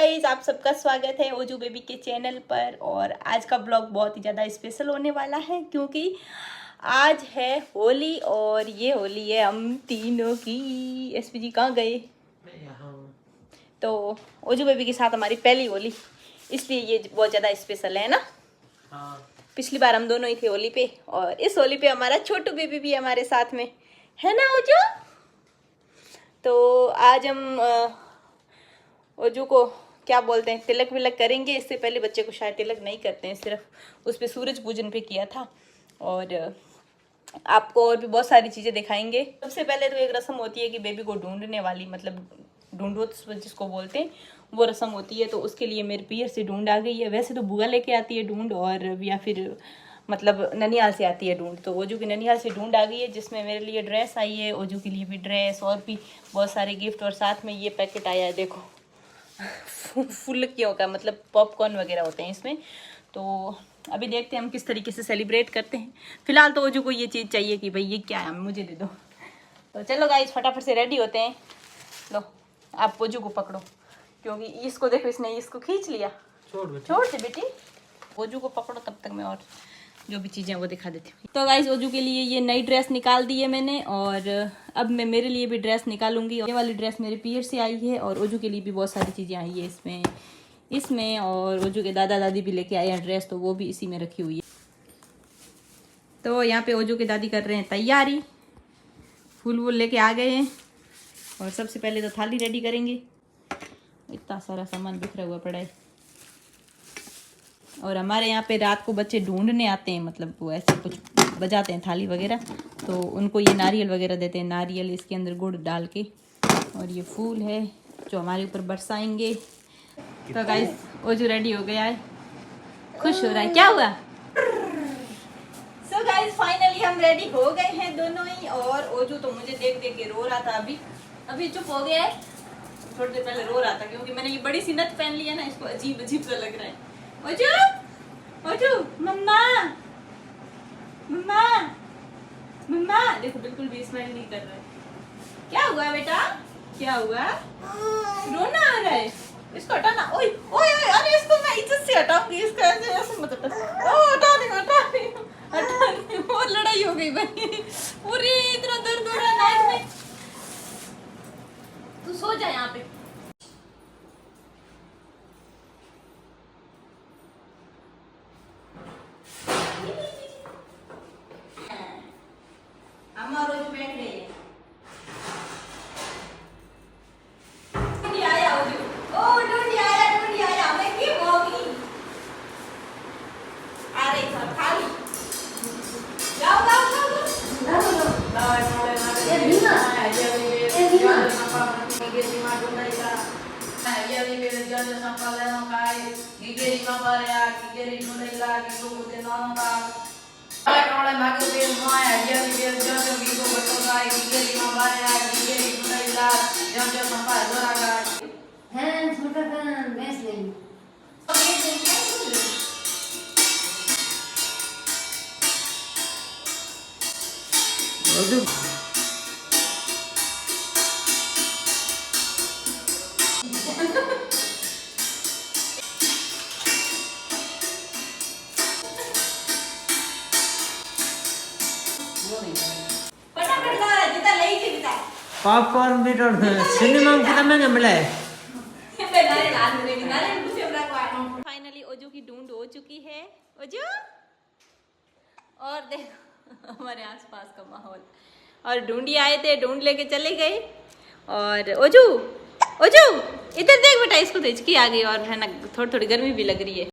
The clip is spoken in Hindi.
गाइस, आप सबका स्वागत है ओजू बेबी के चैनल पर। और आज का ब्लॉग बहुत ही ज़्यादा स्पेशल होने वाला है क्योंकि आज है होली और ये होली है हम तीनों की। एसपी जी कहाँ गए? तो ओजू बेबी के साथ हमारी पहली होली, इसलिए ये बहुत ज़्यादा स्पेशल है ना। हाँ। पिछली बार हम दोनों ही थे होली पे और इस होली पे हमारा छोटू बेबी भी हमारे साथ में है ना ओजू। तो आज हम ओजू को क्या बोलते हैं, तिलक विलक करेंगे। इससे पहले बच्चे को शायद तिलक नहीं करते हैं, सिर्फ उस पर सूरज पूजन पे किया था। और आपको और भी बहुत सारी चीज़ें दिखाएंगे। सबसे पहले तो एक रस्म होती है कि बेबी को ढूंढने वाली, मतलब ढूंढो जिसको बोलते हैं, वो रस्म होती है। तो उसके लिए मेरे पियर से ढूंढ आ गई है। वैसे तो बुआ लेके आती है ढूंढ, और या फिर मतलब ननिहाल से आती है ढूंढ। तो ओजू की ननिहाल से ढूंढ आ गई है, जिसमें मेरे लिए ड्रेस आई है, ओजू के लिए भी ड्रेस और भी बहुत सारे गिफ्ट। और साथ में ये पैकेट आया है, देखो फुल्कियों का, मतलब पॉपकॉर्न वगैरह होते हैं इसमें। तो अभी देखते हैं हम किस तरीके से सेलिब्रेट करते हैं। फिलहाल तो ओजू को ये चीज़ चाहिए कि भाई ये क्या है, मुझे दे दो। तो चलो गाइस फटाफट से रेडी होते हैं। लो आप ओजू को पकड़ो, क्योंकि इसको देखो, इसने इसको खींच लिया। छोड़ दे बेटी, ओजू को पकड़ो, तब तक मैं और जो भी चीज़ें वो दिखा देती हूँ। तो गाइस ओजू के लिए ये नई ड्रेस निकाल दी है मैंने, और अब मैं मेरे लिए भी ड्रेस निकालूंगी। ये वाली ड्रेस मेरे पियर से आई है, और ओजू के लिए भी बहुत सारी चीज़ें आई है इसमें। और ओजू के दादा दादी भी लेके आए हैं ड्रेस, तो वो भी इसी में रखी हुई है। तो यहाँ पे ओजू के दादी कर रहे हैं तैयारी, फूल वूल लेके आ गए हैं। और सबसे पहले तो थाली रेडी करेंगे। इतना सारा सामान बिखरा हुआ पड़ा है। और हमारे यहाँ पे रात को बच्चे ढूंढने आते हैं, मतलब वो ऐसे कुछ बजाते हैं थाली वगैरह, तो उनको ये नारियल वगैरह देते हैं। नारियल, इसके अंदर गुड़ डाल के, और ये फूल है जो हमारे ऊपर बरसाएंगे। तो गाइस ओजू रेडी हो गया है, खुश हो रहा है। क्या हुआ? सो गाइस फाइनली हम रेडी हो गए हैं दोनों ही। और ओजू तो मुझे देख देख के रो रहा था, अभी चुप हो गया है। थोड़ी देर पहले रो रहा था क्योंकि मैंने ये बड़ी सी नथ पहन ली है ना, इसको अजीब अजीब सा लग रहा है। ओजू, ओजू, मम्मा, मम्मा, मम्मा, देखो बिल्कुल भी स्माइल नहीं कर रहा है। क्या हुआ बेटा, क्या हुआ? रोना आ रहा है, इसको हटाना। ओए ओए ओए, अरे इसको मैं इज्जत से हटाऊंगी, इसको ऐसे ऐसे मत हटा। ओ हटा रही हूँ, वो लड़ाई हो गई भाई, पूरी इतना दर्द हो रहा है नाक में। तू सो जा यहाँ पे। हमारा रोज बैठ गई है। ढूंढी आया ओजू, ओ ढूंढी आया, मैं की होगी। आ रही था खाली, जाओ जाओ ये भीमा पॉपकॉर्न भी सिनेमा में कितना महंगा मिला है। फाइनली ओजू की ढूंढ हो चुकी है। ओजू, और देखो हमारे आसपास का माहौल। और ढूंढी आए थे, ढूंढ लेके चले गए। और ओजू, ओजू इधर देख बेटा, इसको तो हिचकी आ गई, और है ना थोड़ी थोड़ी गर्मी भी लग रही है।